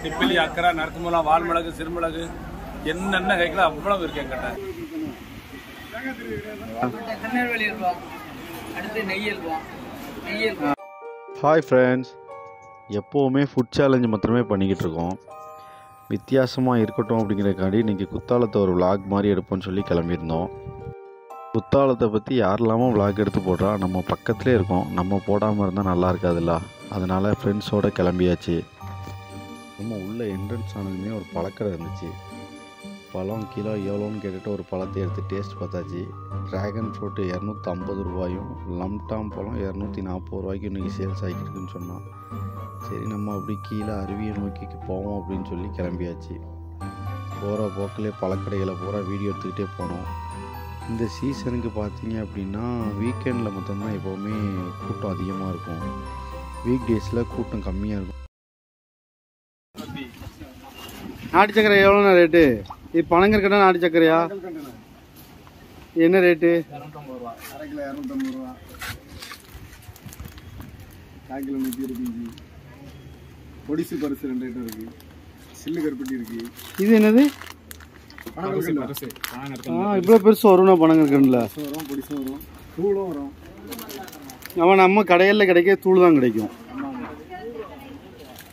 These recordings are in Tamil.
திப்பிலி அக்கறை நறுக்குமூலம் வால்மிளகு சிறுமிளகு என்னென்ன கைக்குல அவ்வளவு இருக்கு என்கிட்ட. ஹாய் ஃப்ரெண்ட்ஸ், எப்போவுமே ஃபுட் சேலஞ்சு மாத்திரமே பண்ணிக்கிட்டு இருக்கோம். வித்தியாசமாக இருக்கட்டும் அப்படிங்கிறக்காண்டி இன்றைக்கி குத்தாலத்தை ஒரு விளாக் மாதிரி எடுப்போம்னு சொல்லி கிளம்பியிருந்தோம். குத்தாலத்தை பற்றி யாரெல்லாமோ விளாக் எடுத்து போடுறா, நம்ம பக்கத்துலேயே இருக்கோம், நம்ம போடாமல் இருந்தால் நல்லா இருக்காதுல்ல. அதனால் ஃப்ரெண்ட்ஸோடு கிளம்பியாச்சு. நம்ம உள்ள என்ட்ரன்ஸ் ஆனதுமே ஒரு பழக்கடை இருந்துச்சு. பழம் கிலோ எவ்வளோன்னு கேட்டுட்டு ஒரு பழத்தை எடுத்து டேஸ்ட் பார்த்தாச்சு. ட்ராகன் ஃப்ரூட்டு 250 ரூபாயும், லம்டாம் பழம் 240 ரூபாய்க்கு இன்றைக்கி சேல்ஸ் ஆகிருக்குன்னு சொன்னான். சரி, நம்ம அப்படி கீழே அருவியை நோக்கி போவோம் அப்படின்னு சொல்லி கிளம்பியாச்சு. போகிற போக்கிலே பழக்கடைகளை பூரா வீடியோ எடுத்துக்கிட்டே போனோம். இந்த சீசனுக்கு பார்த்தீங்க அப்படின்னா வீக்கெண்டில் மட்டும்தான் எப்போவுமே கூட்டம் அதிகமாக இருக்கும். வீக் டேஸில் கூட்டம் கம்மியாக இருக்கும். நாட்டு சக்கரை எவ்வளோண்ணா ரேட்டு? இது பனங்கற்கண்டா நாட்டு சக்கரையா? என்ன ரேட்டு? 250 ரூபா. அரை கிலோ 250 ரூபா. 1/4 கிலோ 125. பொடிசு பரிசு 2 ஐட்டம் இருக்கு. சில்லு கருப்பட்டி இருக்கு. இது என்னது? இவ்வளோ பெருசு வரும்னா பனங்கற்கண்டில் வரும், பொடிசு வரும், தூளும் வரும். அவன் நம்ம கடைகளில் கிடைக்க தூள் தான் கிடைக்கும்.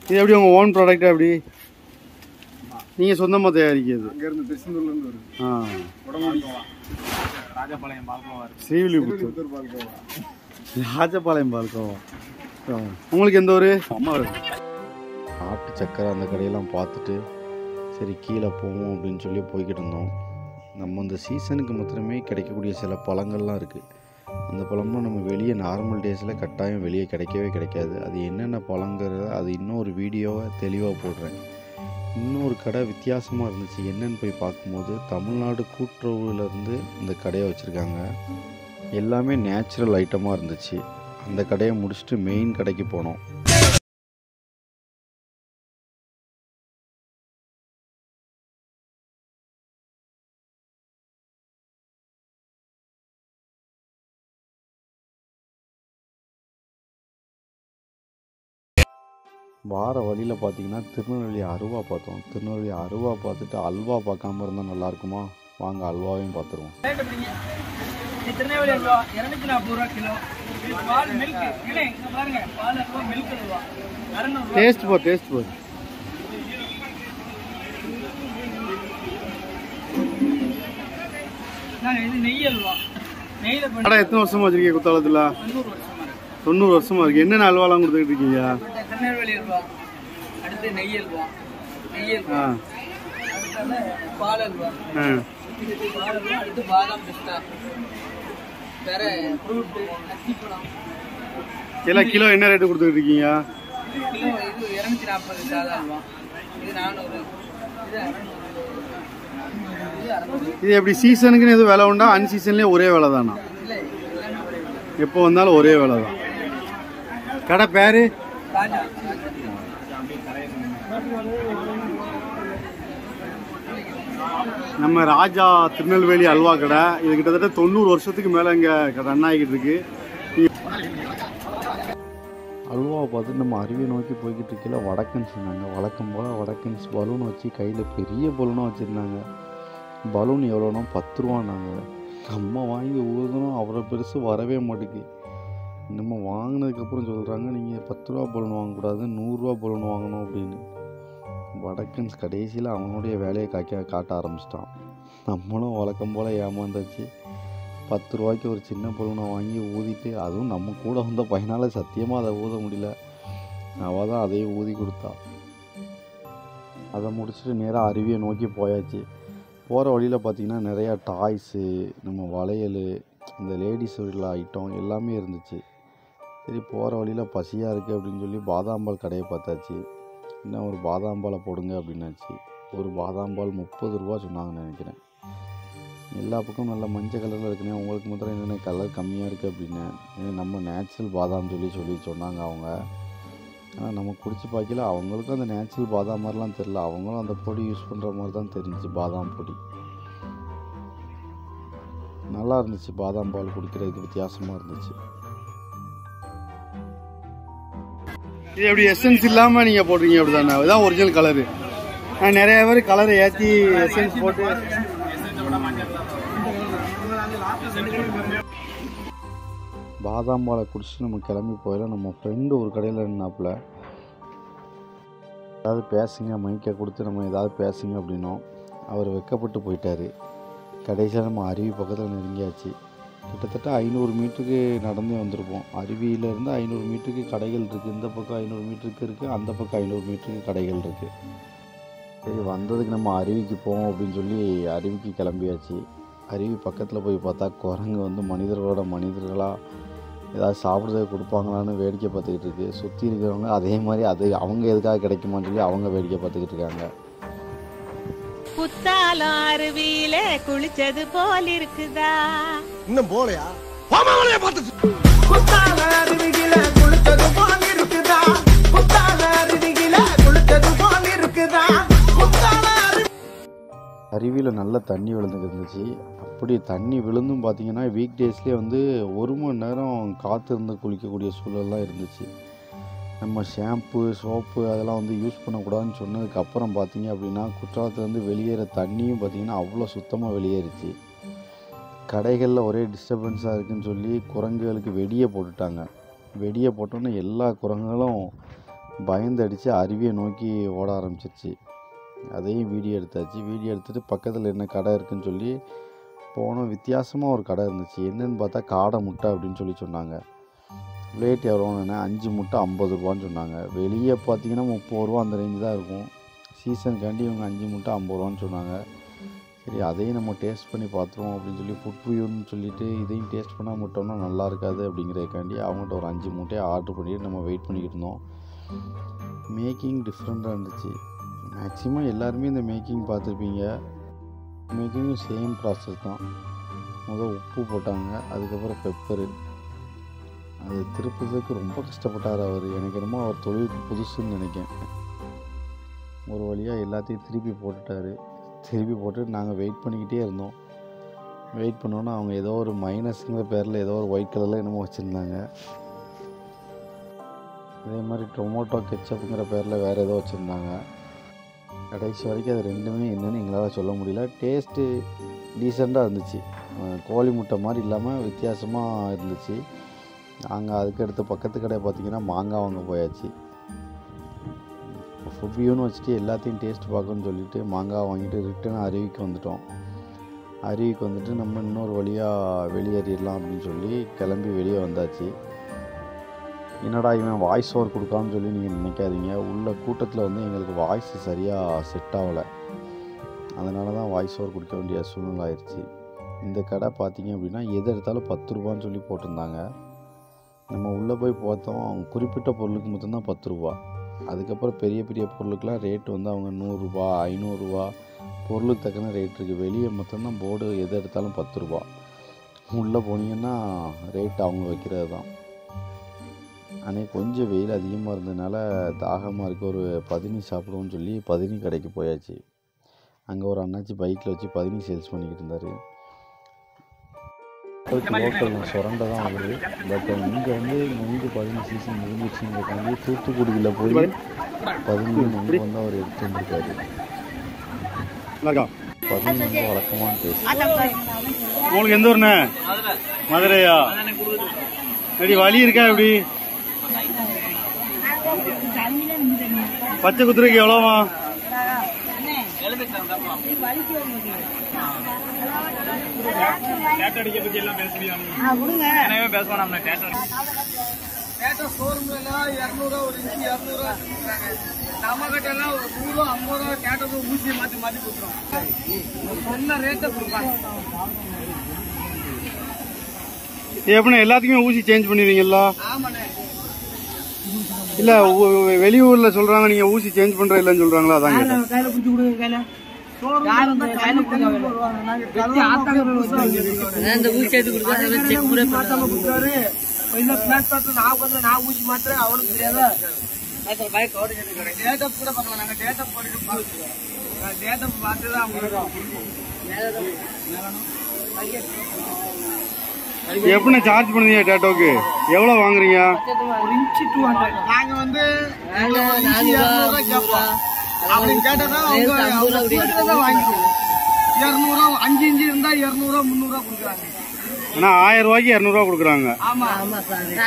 இது எப்படி உங்கள் ஓன் ப்ராடக்டா? எப்படி நீங்கள் சொந்தமாக தயாரிக்கிறது? அங்கேருந்து திருச்செந்தூர்லேருந்து வருது. ராஜபாளையம் பால்கோவா, ஸ்ரீவில்லிபுத்தூர் பால்கோவா, ராஜபாளையம் பால்கோவா. உங்களுக்கு எந்த ஒரு அம்மா நாட்டு சக்கரை அந்த கடையெல்லாம் பார்த்துட்டு சரி கீழே போவோம் அப்படின்னு சொல்லி போய்கிட்டு இருந்தோம். நம்ம இந்த சீசனுக்கு மாத்திரமே கிடைக்கக்கூடிய சில பழங்கள்லாம் இருக்குது. அந்த பழம்லாம் நம்ம வெளியே நார்மல் டேஸில் கட்டாயம் வெளியே கிடைக்கவே கிடைக்காது. அது என்னென்ன பழங்கிறத அது இன்னொரு வீடியோவை தெளிவாக போடுறேன். இன்னொரு கடை வித்தியாசமாக இருந்துச்சு. என்னென்னு போய் பார்க்கும்போது தமிழ்நாடு கூட்டுறவுலேருந்து இந்த கடையை வச்சுருக்காங்க. எல்லாமே நேச்சுரல் ஐட்டமாக இருந்துச்சு. அந்த கடையை முடிச்சுட்டு மெயின் கடைக்கு போனோம். வார வழியில் பார்த்தீங்கன்னா திருநெல்வேலி அருவா பார்த்தோம். திருநெல்வேலி அருவா பார்த்துட்டு அல்வா பார்க்காம இருந்தால் நல்லாயிருக்குமா? வாங்க அல்வாவையும் பார்த்துருவோம். திருநெல்வேலி அல்வா 240 ரூபா கிலோ. பால் மில்க் பாருங்க, பால் அல்வா மில்க் அல்வா 600 ரூபா. டேஸ்ட் போர் டேஸ்ட் போர். இது நெய் அல்வா. நெய்யில் கடை எத்தனை வருஷமா வச்சிருக்கீங்க குத்தாலத்தில்? 90 வருஷமா இருக்கு. என்னென்ன அல்வாலாம் கொடுத்துக்கிட்டு இருக்கீங்க? திருநெல்வேலி அல்வா, அடுத்து நெய் அல்வா, அடுத்து பால் அல்வா, அடுத்து பாதாம் பிஸ்தா, வேற ஃப்ரூட் அத்திப்பழம். எல்லாம் கிலோ என்ன ரேட்டு கொடுத்துக்கிட்டு இருக்கீங்க? கிலோ இது 240 சாதா அல்வா, இது 400, இது எப்படி சீசனுக்குன்னு எதுவும் விலை உண்டா? அன்சீசன்லேயே ஒரே விலை தானா? எப்போ வந்தாலும் ஒரே விலை தான். கடை பேரு நம்ம ராஜா திருநெல்வேலி அல்வா கடை. இது கிட்டத்தட்ட 90 வருஷத்துக்கு மேலே இங்கே ரன் ஆகிக்கிட்டு இருக்கு. அல்வாவை பார்த்து நம்ம அருவியை நோக்கி போய்கிட்டு இருக்கல வடக்கன்ஸ் இருந்தாங்க. வழக்கம் போல் வடக்கன்ஸ் பலூன் வச்சு கையில் பெரிய பலூனாக வச்சுருந்தாங்க. பலூன் எவ்வளோனா 10 ரூபான்னாங்க. நம்ம வாங்கி ஊதுனோம், அவ்வளோ பெருசு வரவே மாட்டேங்குது. நம்ம வாங்கினதுக்கப்புறம் சொல்கிறாங்க நீங்கள் 10 ரூபா பலூன் வாங்கக்கூடாது, 100 ரூபா பலூன் வாங்கணும் அப்படின்னு. வடக்கன்ஸ் கடைசியில் அவனுடைய வேலையை காட்ட ஆரம்பிச்சிட்டான். நம்மளும் வழக்கம் போல் ஏமாந்தாச்சு. 10 ரூபாய்க்கு ஒரு சின்ன பலூனை வாங்கி ஊதிட்டு, அதுவும் நம்ம கூட வந்த பையனால் சத்தியமாக அதை ஊத முடியல. அவள் தான் அதையும் ஊதி கொடுத்தா. அதை முடிச்சுட்டு நேராக அருவியை நோக்கி போயாச்சு. போகிற வழியில் பார்த்திங்கன்னா நிறையா டாய்ஸு, நம்ம வளையல், இந்த லேடிஸ் உள்ள ஐட்டம் எல்லாமே இருந்துச்சு. சரி போகிற வழியில் பசியாக இருக்குது அப்படின்னு சொல்லி பாதாம்பால் கடையை பார்த்தாச்சு. இன்னும் ஒரு பாதாம்பாலை போடுங்க அப்படின்னாச்சு. ஒரு பாதாம்பால் 30 ரூபா சொன்னாங்கன்னு நினைக்கிறேன். எல்லா பக்கமும் நல்ல மஞ்சள் கலரில் இருக்குண்ணே, உங்களுக்கு மாத்திரம் என்னென்ன கலர் கம்மியாக இருக்குது அப்படின்னு. நம்ம நேச்சுரல் பாதாம் சொல்லி சொன்னாங்க அவங்க. ஆனால் நம்ம குடிச்சு பார்க்கல, அவங்களுக்கும் அந்த நேச்சுரல் பாதாம் மாதிரிலாம் தெரில. அவங்களும் அந்த பொடி யூஸ் பண்ணுற மாதிரி தான் தெரிஞ்சிச்சு, பாதாம் பொடி. நல்லா இருந்துச்சு. பாதாம் பால் குடிக்கிறதுக்கு வித்தியாசமாக இருந்துச்சு. இது எப்படி எசன்ஸ் இல்லாம நீங்க போடுறீங்க அப்படிதானே? அதுதான் ஒரிஜினல் கலரு. நிறைய பேர் கலரை ஏற்றி எசன்ஸ் போட்டு பாதாம் பாலை குடிச்சு நம்ம கிளம்பி போயிடலாம். நம்ம ஃப்ரெண்டு ஒரு கடையில் இருந்தாப்புல, ஏதாவது பேசுங்க மைக்கை கொடுத்து நம்ம ஏதாவது பேசுங்க அப்படின்னோம். அவர் வெக்கப்பட்டு போயிட்டார். கடைசியாக நம்ம அருவி பக்கத்தில் நெருங்கியாச்சு. கிட்டத்தட்ட 500 மீட்டருக்கு நடந்தே வந்திருப்போம். அருவியிலேருந்து 500 மீட்டருக்கு கடைகள் இருக்குது. இந்த பக்கம் 500 மீட்டருக்கு இருக்குது, அந்த பக்கம் 500 மீட்டருக்கு கடைகள் இருக்குது. சரி, வந்ததுக்கு நம்ம அருவிக்கு போவோம் அப்படின்னு சொல்லி அருவிக்கு கிளம்பியாச்சு. அருவி பக்கத்தில் போய் பார்த்தா குரங்கு வந்து மனிதர்களாக ஏதாவது சாப்பிட்றதுக்கு கொடுப்பாங்களான்னு வேடிக்கை பார்த்துக்கிட்டு இருக்குது. சுற்றி இருக்கிறவங்க அதே மாதிரி அது அவங்க எதுக்காக கிடைக்குமான்னு சொல்லி அவங்க வேடிக்கை பார்த்துக்கிட்டு இருக்காங்க. குத்தாலம் அருவியில குளிச்சது போல் இருக்குதா? இன்னும் போலையா? குத்தால அருவியில குளிச்சது போல் இருக்குதா? குத்தால அருவியில குளிச்சது போல் இருக்குதா? அருவியில் நல்ல தண்ணி விழுந்துட்டு இருந்துச்சு. அப்படி தண்ணி விழுந்தும் பார்த்தீங்கன்னா வீக் டேஸ்லேயே வந்து 1 மணி நேரம் காத்திருந்து குளிக்கக்கூடிய சூழல்லாம் இருந்துச்சு. நம்ம ஷாம்பு சோப்பு அதெல்லாம் வந்து யூஸ் பண்ணக்கூடாதுன்னு சொன்னதுக்கப்புறம் பார்த்தீங்க அப்படின்னா குற்றாலத்துலேருந்து வெளியேற தண்ணியும் பார்த்திங்கன்னா அவ்வளோ சுத்தமாக வெளியேறிச்சு. கடைகளில் ஒரே டிஸ்டர்பன்ஸாக இருக்குதுன்னு சொல்லி குரங்குகளுக்கு வெடியை போட்டுட்டாங்க. வெடியை போட்டோன்னே எல்லா குரங்குகளும் பயந்தடித்து அருவியை நோக்கி ஓட ஆரம்பிச்சிருச்சு. அதையும் வீடியோ எடுத்தாச்சு. வீடியோ எடுத்துகிட்டு பக்கத்தில் என்ன கடை இருக்குதுன்னு சொல்லி போனோம். வித்தியாசமாக ஒரு கடை இருந்துச்சு. என்னென்னு பார்த்தா காடை முட்டை அப்படின்னு சொல்லி சொன்னாங்க. ரேட் எவ்வளோன்னு 5 முட்டை 50 ரூபான்னு சொன்னாங்க. வெளியே பார்த்தீங்கன்னா 30 ரூபா அந்த ரேஞ்சு தான் இருக்கும். சீசனுக்காண்டி இவங்க 5 முட்டை 50 ரூபான்னு சொன்னாங்க. சரி, அதையும் நம்ம டேஸ்ட் பண்ணி பார்த்துருவோம் அப்படின்னு சொல்லி ஃபுட் ரிவ்யூன்னு சொல்லிவிட்டு இதையும் டேஸ்ட் பண்ணால் முட்டோம்னா நல்லா இருக்காது அப்படிங்கிறதுக்காண்டி அவங்கள்ட்ட ஒரு 5 முட்டையை ஆர்டர் பண்ணிட்டு நம்ம வெயிட் பண்ணிக்கிட்டு இருந்தோம். மேக்கிங் டிஃப்ரெண்ட்டாக இருந்துச்சு. மேக்ஸிமம் எல்லாருமே இந்த மேக்கிங் பார்த்துருப்பீங்க. மேக்கிங்கும் சேம் ப்ராசஸ் தான். உப்பு போட்டாங்க, அதுக்கப்புறம் பெப்பரு. அது திருப்பதுக்கு ரொம்ப கஷ்டப்பட்டார் அவர். எனக்கு என்னமோ அவர் தொழிலுக்கு புதுசுன்னு நினைக்கிறேன். ஒரு வழியாக எல்லாத்தையும் திருப்பி போட்டுட்டார். திருப்பி போட்டு நாங்கள் வெயிட் பண்ணிக்கிட்டே இருந்தோம். வெயிட் பண்ணோன்னா அவங்க ஏதோ ஒரு மைனஸுங்கிற பேரில் ஏதோ ஒரு ஒயிட் கலரில் என்னமோ வச்சுருந்தாங்க. அதே மாதிரி டொமேட்டோ கெச்சப்புங்கிற பேரில் வேறு ஏதோ வச்சுருந்தாங்க. கடைசி வரைக்கும் அது ரெண்டுமே என்னென்னு எங்களால் சொல்ல முடியல. டேஸ்ட்டு டீசெண்டாக இருந்துச்சு. கோழி முட்டை மாதிரி இல்லாமல் வித்தியாசமாக இருந்துச்சு. நாங்கள் அதுக்கடுத்து பக்கத்து கடை பார்த்திங்கன்னா மாங்காய் வாங்க போயாச்சு. ஃபுட் வியூன்னு வச்சுட்டு எல்லாத்தையும் டேஸ்ட் பார்க்கணுன்னு சொல்லிவிட்டு மாங்காய் வாங்கிட்டு ரிட்டன் அருவிக்கு வந்துட்டோம். அருவிக்கு வந்துட்டு நம்ம இன்னொரு வழியாக வெளியேறிடலாம் அப்படின்னு சொல்லி கிளம்பி வெளியே வந்தாச்சு. என்னடா இவன் வாய்ஸ் ஓவர் கொடுக்கான்னு சொல்லி நீங்கள் நினைக்காதீங்க. உள்ள கூட்டத்தில் வந்து எங்களுக்கு வாய்ஸ் சரியாக செட் ஆகலை. அதனால தான் வாய்ஸ் ஓவர் கொடுக்க வேண்டிய சூழ்நிலை ஆயிடுச்சு. இந்த கடை பார்த்திங்க அப்படின்னா எது எடுத்தாலும் 10 ரூபான்னு சொல்லி போட்டிருந்தாங்க. நம்ம உள்ளே போய் பார்த்தோம், அவங்க குறிப்பிட்ட பொருளுக்கு மட்டும்தான் 10 ரூபா. அதுக்கப்புறம் பெரிய பெரிய பொருளுக்கெலாம் ரேட்டு வந்து அவங்க 100 ரூபா 500 ரூபா பொருளுக்கு தக்கன ரேட் இருக்குது. வெளியே மட்டும்தான் போர்டு எது எடுத்தாலும் 10 ரூபா. உள்ளே போனீங்கன்னா ரேட் அவங்க வைக்கிறது தான். அன்றைக்கி கொஞ்சம் வெயில் அதிகமாக இருந்ததுனால தாகமாக இருக்க ஒரு பதினி சாப்பிடுவோம்னு சொல்லி பதினி கடைக்கு போயாச்சு. அங்கே ஒரு அண்ணாச்சி பைக்கில் வச்சு பதினி சேல்ஸ் பண்ணிக்கிட்டு இருந்தார். லோக்கல் சுரண்டை தான் வருது. பட் இங்கே வந்து நொங்கு பதினி சீசன் முடிஞ்சிச்சுங்கிறக்காண்டி தூத்துக்குடியில் போய் பதினி நொங்கு வந்து அவர் எடுத்து வந்துருக்காரு. பதினி வந்து வழக்கமான டேஸ்ட். உங்களுக்கு எந்த ஊர்ண்ணே? மதுரையா? எப்படி வலி இருக்கா? எப்படி பச்சை குத்துருக்கு எவ்வளோவா? நம்ம கிட்ட எல்லாம் 100 50 ரூபா கேட்டது ஊசியை மாற்றி மாற்றி கொடுத்துரும். சொன்ன ரேட்டை கொடுப்பாங்க. எப்படின்னா எல்லாத்துக்குமே ஊசி சேஞ்ச் பண்ணிடுவீங்களா? ஆமாண்ணே. இல்ல வெளியூர்ல சொல்றாங்க நீங்க ஊசி சேஞ்ச் பண்ற இல்லன்னு சொல்றாங்களா? அதாங்க கையில குடிச்சு கொடுங்க. கையில நான் ஊசி மாத்திரம் அவனுக்கு தெரியாதா? டேட்டப் கூட பண்ணலாம். நாங்க டேட்டப் பண்ணிட்டு டேட்டப் பார்த்துதான் அவங்களுக்கு எப்படிண்ணே சார்ஜ் பண்ணுவீங்க டேட்டோக்கு? எவ்வளோ வாங்குறீங்க? ஒரு இன்ச்சு 200. நாங்க வந்து 200 கேட்போம். அப்படின்னு கேட்டதான் அவங்க வாங்கிக்குவோம். 200 5 இன்ச்சு இருந்தா 200 300 கொடுக்குறாங்க. ஆனா 1000 ரூபாய்க்கு 200 ரூபா கொடுக்குறாங்க. ஆமா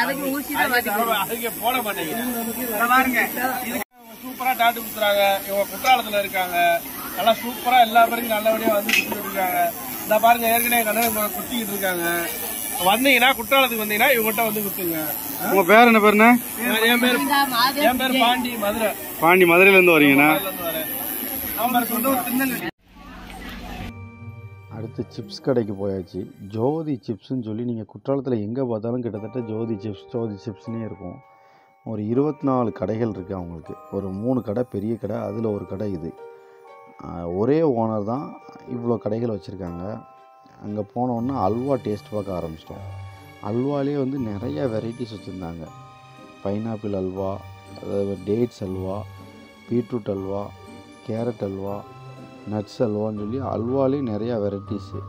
அதுக்கு ஊசி தான் அதுக்கு போட மாட்டேங்குது. பாருங்க சூப்பரா டாட்டு குத்துறாங்க. இவங்க குற்றாலத்துல இருக்காங்க. நல்லா சூப்பரா எல்லா பேருக்கும் நல்லபடியா வந்து குத்திட்டு இருக்காங்க. இந்த பாருங்க ஏற்கனவே கண்ணன் குத்திக்கிட்டு இருக்காங்க. வந்தீங்கன்னா குற்றாலத்துக்கு வந்தீங்கன்னா இவங்ககிட்ட வந்து குத்துங்க. உங்க பேர் என்ன பேருண்ணே? என் பேர் பாண்டி, மதுரை. பாண்டி, மதுரையில இருந்து வரீங்கண்ணா? அடுத்து சிப்ஸ் கடைக்கு போயாச்சு. ஜோதி சிப்ஸ்ன்னு சொல்லி நீங்கள் குற்றாலத்தில் எங்கே பார்த்தாலும் கிட்டத்தட்ட ஜோதி சிப்ஸ்னே இருக்கும். ஒரு 24 கடைகள் இருக்குது அவங்களுக்கு. ஒரு 3 கடை பெரிய கடை, அதில் ஒரு கடை இது. ஒரே ஓனர் தான் இவ்வளோ கடைகள் வச்சுருக்காங்க. அங்கே போனோன்னா அல்வா டேஸ்ட் பார்க்க ஆரம்பிச்சிட்டோம். அல்வாலே வந்து நிறையா வெரைட்டிஸ் வச்சுருந்தாங்க. பைனாப்பிள் அல்வா, அதாவது dates halwa, beetroot halwa, carrot halwa, nuts அல்வான்னு சொல்லி அல்வாலே நிறையா வெரைட்டிஸு.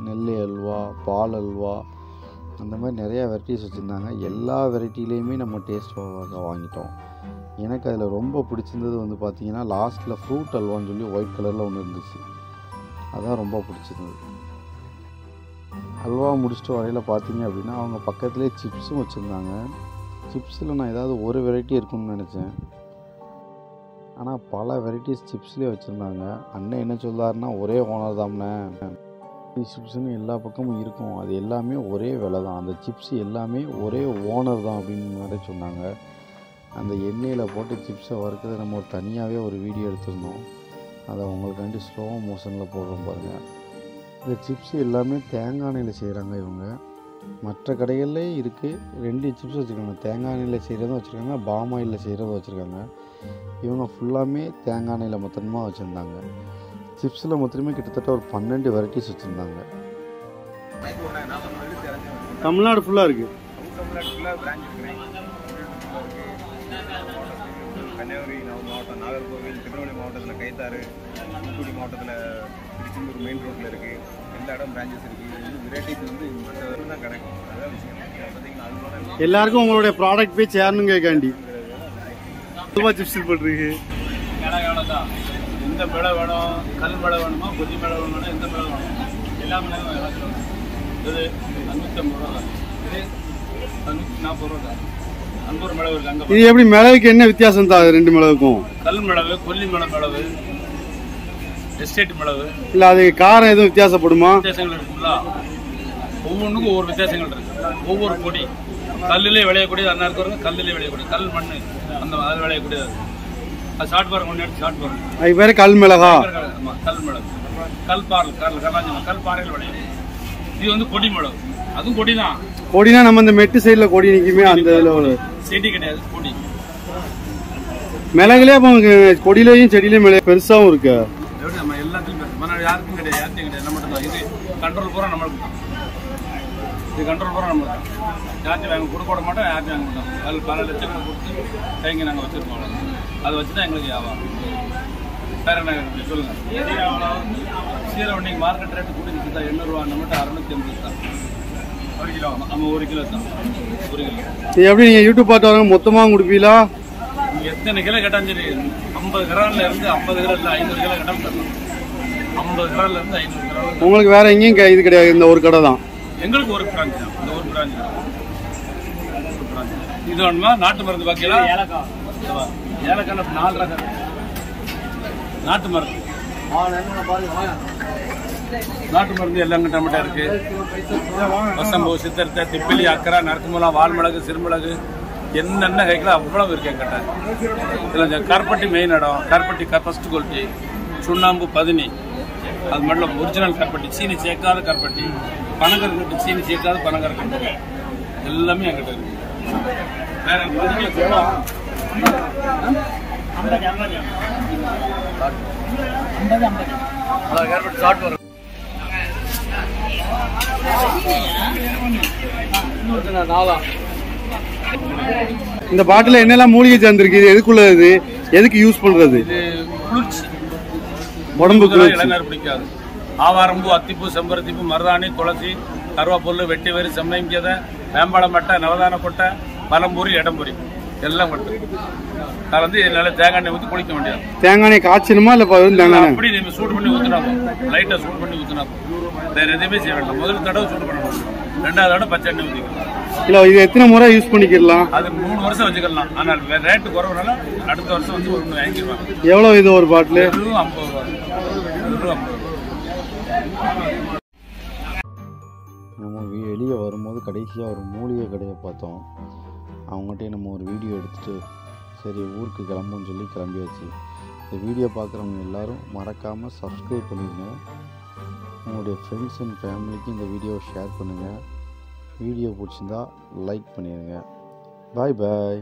நெல்லை அல்வா, பால் அல்வா, அந்த மாதிரி நிறையா வெரைட்டிஸ் வச்சுருந்தாங்க. எல்லா வெரைட்டிலையுமே நம்ம டேஸ்ட் வாங்கிட்டோம். எனக்கு அதில் ரொம்ப பிடிச்சிருந்தது வந்து பார்த்திங்கன்னா லாஸ்ட்டில் ஃப்ரூட் அல்வான்னு சொல்லி ஒயிட் கலரில் ஒன்று இருந்துச்சு. அதான் ரொம்ப பிடிச்சிருந்தது. அல்வா முடிச்சுட்டு வரையில் பார்த்தீங்க அப்படின்னா அவங்க பக்கத்துலேயே சிப்ஸும் வச்சுருந்தாங்க. சிப்ஸில் நான் ஏதாவது ஒரு வெரைட்டி இருக்குன்னு நினச்சேன். ஆனால் பல வெரைட்டிஸ் சிப்ஸ்லேயே வச்சுருந்தாங்க. அண்ணன் என்ன சொல்கிறாருன்னா, ஒரே ஓனர் தாம்ண்ணே, சிப்ஸுன்னு எல்லா பக்கமும் இருக்கும், அது எல்லாமே ஒரே விலை தான், அந்த சிப்ஸ் எல்லாமே ஒரே ஓனர் தான் அப்படின்னு மாதிரி சொன்னாங்க. அந்த எண்ணெயில் போட்டு சிப்ஸை வறுக்கிறது நம்ம ஒரு தனியாகவே ஒரு வீடியோ எடுத்திருந்தோம். அதை உங்களுக்காண்டி ஸ்லோ மோஷனில் போடுறோம் பாருங்கள். இந்த சிப்ஸ் எல்லாமே தேங்காய் எண்ணெயில் செய்கிறாங்க இவங்க. மற்ற கடைகள்லே இருக்குது. 2 சிப்ஸ் வச்சுருக்காங்க. தேங்காய் எண்ணெயில் செய்கிறதும் வச்சுருக்காங்க, பாம் ஆயிலில் செய்கிறதும் வச்சுருக்காங்க. இவங்க ஃபுல்லாமே தேங்காய் எண்ணெயில் மொத்தமாக வச்சுருந்தாங்க. சிப்ஸில் மொத்தமே கிட்டத்தட்ட ஒரு 12 வெரைட்டிஸ் வச்சுருந்தாங்க. தமிழ்நாடு ஃபுல்லாக இருக்குது. கன்னியாகுமரி மாவட்டம், நாகர்கோவில், திருநெல்வேலி மாவட்டத்தில் கைத்தாறு, தூத்துக்குடி மாவட்டத்தில் திருச்செந்தூர் மெயின் ரோட்டில் இருக்குது. எல்லா இடம் பிரான்ச்சஸ் இருக்குது. இது வெரைட்டிஸ் வந்து மற்ற தான் கிடைக்கும். அதான் விஷயம். பார்த்தீங்கன்னா அதோட எல்லாருக்கும் உங்களுடைய ப்ராடக்ட் போய் சேரணும் கேட்காண்டி அல்வா சிப்ஸ் போட்டிருக்கு. தான் எந்த மிளை வேணும், கல் மிளை வேணுமா, கொதி மிளை வேணும்னா எந்த மிளை வேணும், எல்லா மிளகும் எல்லாத்தையும் இது 550 ரூபா தான். இது 540 ரூபா தான். அங்கே ஒரு மிளகு இருக்குது. அங்கே இது எப்படி மிளகுக்கு என்ன வித்தியாசம் தான் 2 மிளகுக்கும்? கல் மிளகு, கொல்லி மிளகு, எஸ்டேட் மிளகு. இல்லை அது காரம் எதுவும் வித்தியாசப்படுமா? வித்தியாசங்கள் இருக்குங்களா? ஒவ்வொன்றுக்கும் ஒவ்வொரு வித்தியாசங்கள் இருக்குது. ஒவ்வொரு பொடி கல்லிலே விளையக்கூடியது அண்ணா இருக்கிறவங்க, கல்லிலே விளையக்கூடிய கல் மண் அந்த அதில் விளையக்கூடியது. அது ஷார்ட் பாருங்க, ஒன்று எடுத்து ஷார்ட் பாருங்க. அது பேர் கல் மிளகா? ஆமாம், கல் மிளகு. கல் பாறை, கல் பாறையில் விளையும். இது வந்து கொடி மிளகு. அதுவும் கொடி தான். கொடினா நம்ம இந்த மெட்டு சைடில் கொடி நிற்குமே அந்த இதில் செடி கிடையாது, கொடி. மிளகுலே அப்போ கொடியிலையும் செடியிலையும் மிளகு பெருசாகவும் இருக்கு. நம்ம எல்லாத்துலையும் யாருக்கும் கிடையாது, யார்ட்டையும் கிடையாது. நம்ம மட்டும் தான். இது கண்ட்ரோல் பூரா நம்மளுக்கு தான். இது கண்ட்ரோல் பூரா நம்மளுக்கு தான். யார்ட்டையும் வாங்க கொடுக்க மாட்டோம், யார்ட்டையும் வாங்க மாட்டோம். அதில் பல லட்சங்கள் கொடுத்து கைங்க நாங்கள் வச்சுருக்கோம். அதை வச்சு தான் எங்களுக்கு வியாபாரம். வேற என்ன சொல்லுங்கள். சீரகம் இன்னைக்கு மார்க்கெட் ரேட்டு கூட்டிட்டு தான் 800 ரூபா. நம்மகிட்ட 680 தான். 1 கிலோ. ஆமாம், 1 கிலோ தான். 1 கிலோ. இது எப்படி நீங்கள் யூடியூப் பார்த்து வரவங்க மொத்தமாக கொடுப்பீங்களா? எத்தனை கிலோ கேட்டாலும் சரி, 50 கிராம்ல இருந்து 50 கிலோ இல்லை 500 கிலோ கேட்டாலும் தரலாம். 50 கிராம்ல இருந்து 500 கிராம். உங்களுக்கு வேற எங்கேயும் இது கிடையாது, இந்த ஒரு கடை தான் எங்களுக்கு ஒரு பிரான்ச் தான். இந்த ஒரு பிரான்ச் தான். இது வேணுமா? நாட்டு மருந்து பாக்கலாம். ஏலக்காய் 4 ரகம் நாட்டு மருந்து. நாட்டு மருந்து எல்லாம் டொமேட்டோ இருக்கு. வசம்பு, சித்தர்த்தை, திப்பிலி, அக்கரா, நறுக்குமலம், வால்மிளகு, சிறுமிளகு, என்னென்ன கைக்கலாம் அவ்வளவு இருக்கு என்கிட்ட. இதில் கருப்பட்டி மெயின் இடம். கருப்பட்டி ஃபர்ஸ்ட் குவாலிட்டி. சுண்ணாம்பு 10, அது மட்டும் ஒரிஜினல் கருப்பட்டி, சீனி சேர்க்காத கருப்பட்டி, பனங்கற்கட்டு, சீனி சேர்க்காத பனங்கற்கட்டு, எல்லாமே என்கிட்ட இருக்கு. வேற கருப்பட்டி ஷார்ட் வரும். இந்த பாட்டில் என்னெல்லாம் மூலிகை சேர்ந்துருக்கு? இது எதுக்குள்ள? இது எதுக்கு யூஸ் பண்றது? இது குளிர்ச்சி, உடம்பு குளிர்ச்சி. இளநீர் பிடிக்காது. ஆவாரம்பூ, அத்திப்பூ, செம்பருத்திப்பூ, மருதாணி, துளசி, கருவேப்புல்லு, வெட்டி வேறு, செம்மங்கியதை, வேம்பாளம் மட்டை, நவதான கொட்டை, பழம்பூரி, இடம்பூரி எல்லாம் கொட்டு. அதில் வந்து நல்ல தேங்காய் எண்ணெய் ஊற்றி குளிக்க வேண்டியது. தேங்காய் எண்ணெய் காய்ச்சணுமா இல்லை தேங்காய் அப்படி நீங்கள் சூடு பண்ணி ஊற்றினாக்கும், லைட்டாக சூடு பண்ணி ஊற்றினாக்கும். வேறு எதுவுமே செய்ய வேண்டாம். முதல் தடவை சூடு பண்ணணும், 2வது தடவை பச்சை எண்ணெய் ஊற்றிக்கலாம். இல்லை இது எத்தனை முறை யூஸ் பண்ணிக்கலாம்? அது 3 வருஷம் வச்சுக்கலாம். ஆனால் ரேட்டு குறவுனால அடுத்த வருஷம் வந்து ஒன்று வாங்கிடுவாங்க. எவ்வளோ இது ஒரு பாட்டில்? 50 ரூபா. நம்ம வெளியே வரும்போது கடைசியாக ஒரு மூலிகை கடையை பார்த்தோம். அவங்ககிட்டே நம்ம ஒரு வீடியோ எடுத்துகிட்டு சரி ஊருக்கு கிளம்புன்னு சொல்லி கிளம்பியாச்சு. இந்த வீடியோ பார்க்குறவங்க எல்லோரும் மறக்காமல் சப்ஸ்கிரைப் பண்ணிடுங்க. உங்களுடைய ஃப்ரெண்ட்ஸ் அண்ட் ஃபேமிலிக்கு இந்த வீடியோவை ஷேர் பண்ணுங்கள். வீடியோ பிடிச்சிருந்தா லைக் பண்ணிடுங்க. பாய் பாய்.